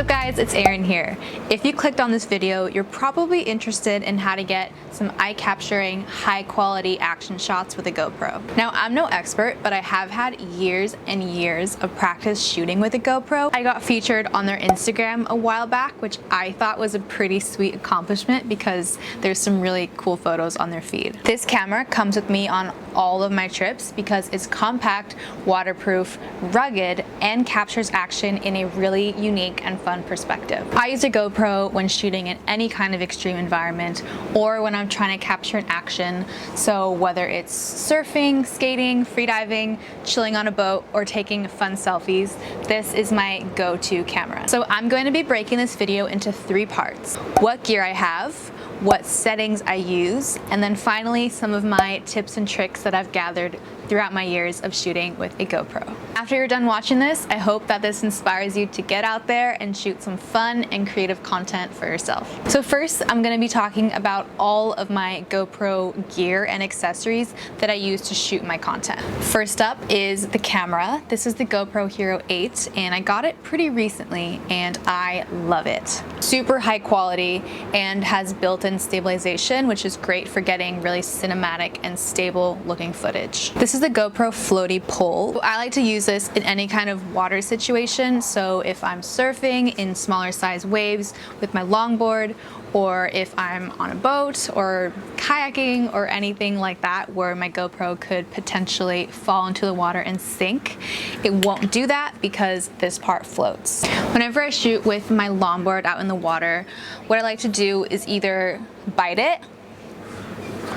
What's up guys, it's Erin here. If you clicked on this video, you're probably interested in how to get some eye-capturing, high-quality action shots with a GoPro. Now, I'm no expert, but I have had years and years of practice shooting with a GoPro. I got featured on their Instagram a while back, which I thought was a pretty sweet accomplishment because there's some really cool photos on their feed. This camera comes with me on all of my trips because it's compact, waterproof, rugged, and captures action in a really unique and fun perspective. I use a GoPro when shooting in any kind of extreme environment or when I'm trying to capture an action. So whether it's surfing, skating, freediving, chilling on a boat, or taking fun selfies, this is my go-to camera. So I'm going to be breaking this video into 3 parts. What gear I have, what settings I use, and then finally some of my tips and tricks that I've gathered throughout my years of shooting with a GoPro. After you're done watching this, I hope that this inspires you to get out there and shoot some fun and creative content for yourself. So first, I'm gonna be talking about all of my GoPro gear and accessories that I use to shoot my content. First up is the camera. This is the GoPro Hero 8, and I got it pretty recently, and I love it. Super high quality and has built-in stabilization, which is great for getting really cinematic and stable looking footage. This is the GoPro floaty pole. I like to use this in any kind of water situation. So if I'm surfing in smaller size waves with my longboard, or if I'm on a boat or kayaking or anything like that where my GoPro could potentially fall into the water and sink, it won't do that because this part floats. Whenever I shoot with my longboard out in the water, what I like to do is either bite it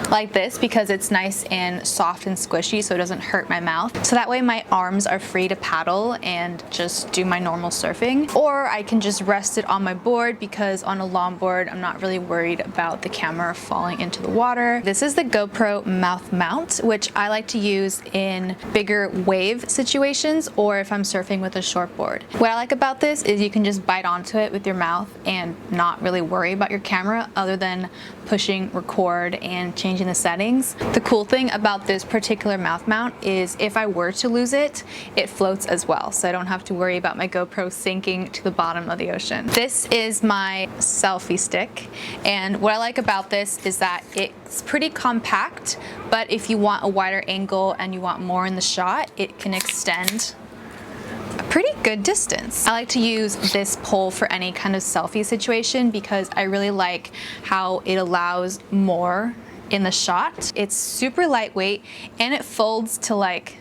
like this because it's nice and soft and squishy so it doesn't hurt my mouth. So that way my arms are free to paddle and just do my normal surfing. Or I can just rest it on my board because on a longboard I'm not really worried about the camera falling into the water. This is the GoPro mouth mount, which I like to use in bigger wave situations or if I'm surfing with a shortboard. What I like about this is you can just bite onto it with your mouth and not really worry about your camera other than pushing record and changing the settings. The cool thing about this particular mouth mount is if I were to lose it, it floats as well, so I don't have to worry about my GoPro sinking to the bottom of the ocean. This is my selfie stick, and what I like about this is that it's pretty compact, but if you want a wider angle and you want more in the shot, it can extend a pretty good distance. I like to use this pole for any kind of selfie situation because I really like how it allows more in the shot. It's super lightweight and it folds to like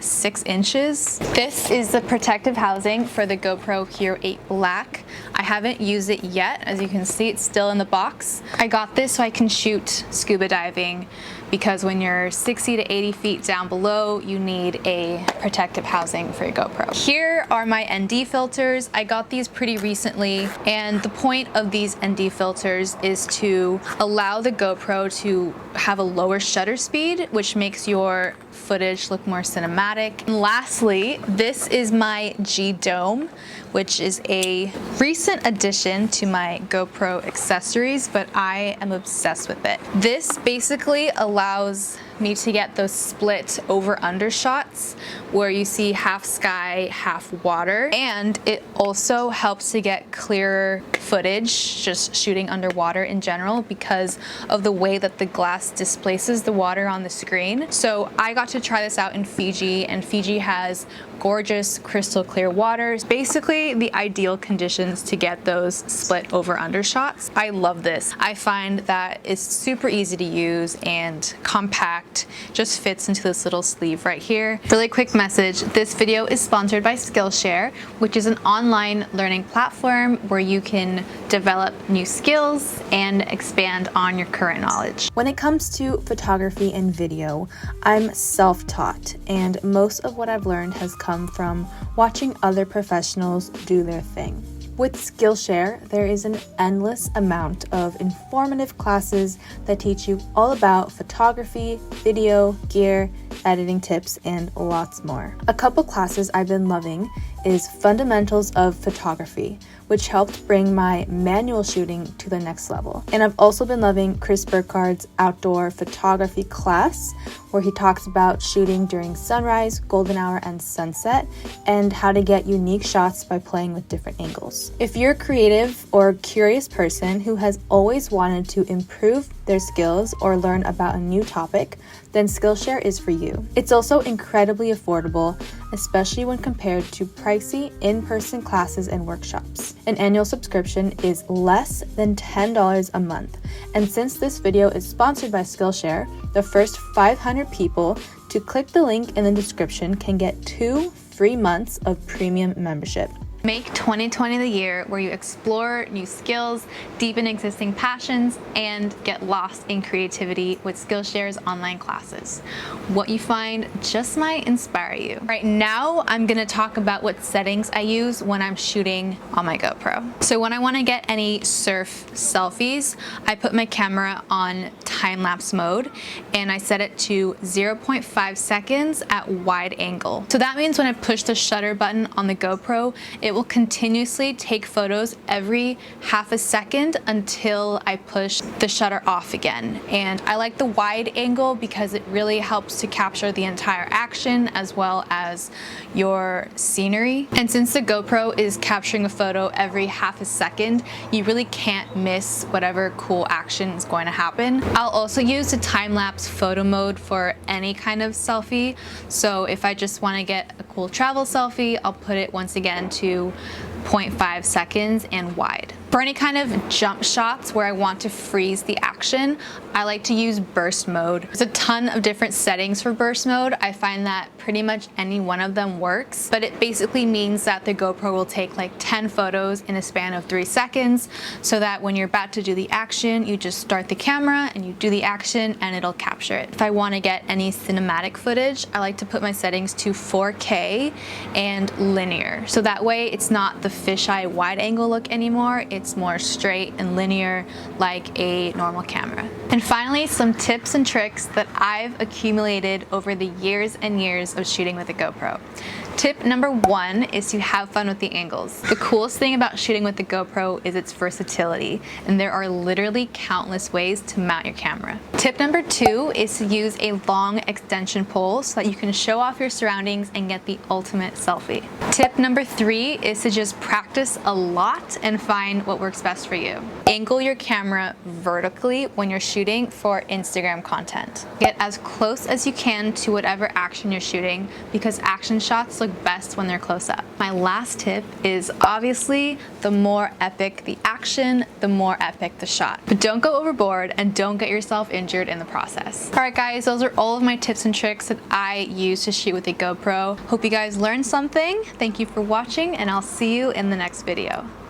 6 inches. This is the protective housing for the GoPro Hero 8 Black. I haven't used it yet. As you can see, it's still in the box. I got this so I can shoot scuba diving because when you're 60 to 80 feet down below, you need a protective housing for your GoPro. Here are my ND filters. I got these pretty recently, and the point of these ND filters is to allow the GoPro to have a lower shutter speed, which makes your footage look more cinematic. And lastly, this is my G Dome, which is a recent addition to my GoPro accessories, but I am obsessed with it. This basically allows me to get those split over-under shots where you see half sky, half water, and it also helps to get clearer footage just shooting underwater in general because of the way that the glass displaces the water on the screen. So I got to try this out in Fiji, and Fiji has gorgeous crystal clear waters, basically the ideal conditions to get those split over-under shots. I love this. I find that it's super easy to use and compact, just fits into this little sleeve right here. Really quick message, this video is sponsored by Skillshare, which is an online learning platform where you can develop new skills and expand on your current knowledge. When it comes to photography and video, I'm self-taught, and most of what I've learned has come from watching other professionals do their thing. With Skillshare, there is an endless amount of informative classes that teach you all about photography, video, gear, editing tips, and lots more. A couple classes I've been loving is Fundamentals of Photography, which helped bring my manual shooting to the next level. And I've also been loving Chris Burkhart's outdoor photography class, where he talks about shooting during sunrise, golden hour, and sunset, and how to get unique shots by playing with different angles. If you're a creative or curious person who has always wanted to improve their skills or learn about a new topic, then Skillshare is for you. It's also incredibly affordable, especially when compared to pricey in-person classes and workshops. An annual subscription is less than $10 a month. And since this video is sponsored by Skillshare, the first 500 people to click the link in the description can get 2 free months of premium membership. Make 2020 the year where you explore new skills, deepen existing passions, and get lost in creativity with Skillshare's online classes. What you find just might inspire you. Right now, I'm gonna talk about what settings I use when I'm shooting on my GoPro. So when I wanna get any surf selfies, I put my camera on time-lapse mode and I set it to 0.5 seconds at wide angle. So that means when I push the shutter button on the GoPro, it will continuously take photos every half a second until I push the shutter off again. And I like the wide angle because it really helps to capture the entire action as well as your scenery. And since the GoPro is capturing a photo every half a second, you really can't miss whatever cool action is going to happen. I'll also use the time-lapse photo mode for any kind of selfie. So if I just want to get a cool travel selfie, I'll put it once again to 0.5 seconds and wide. For any kind of jump shots where I want to freeze the action, I like to use burst mode. There's a ton of different settings for burst mode. I find that pretty much any one of them works, but it basically means that the GoPro will take like 10 photos in a span of 3 seconds, so that when you're about to do the action, you just start the camera and you do the action and it'll capture it. If I want to get any cinematic footage, I like to put my settings to 4K and linear. So that way it's not the fisheye wide angle look anymore, it's more straight and linear like a normal camera. And finally, some tips and tricks that I've accumulated over the years and years of shooting with a GoPro. Tip number 1 is to have fun with the angles. The coolest thing about shooting with the GoPro is its versatility, and there are literally countless ways to mount your camera. Tip number 2 is to use a long extension pole so that you can show off your surroundings and get the ultimate selfie. Tip number 3 is to just practice a lot and find what works best for you. Angle your camera vertically when you're shooting for Instagram content. Get as close as you can to whatever action you're shooting, because action shots look best when they're close up. My last tip is obviously the more epic the action, the more epic the shot. But don't go overboard and don't get yourself injured in the process. Alright guys, those are all of my tips and tricks that I use to shoot with a GoPro. Hope you guys learned something. Thank you for watching, and I'll see you in the next video.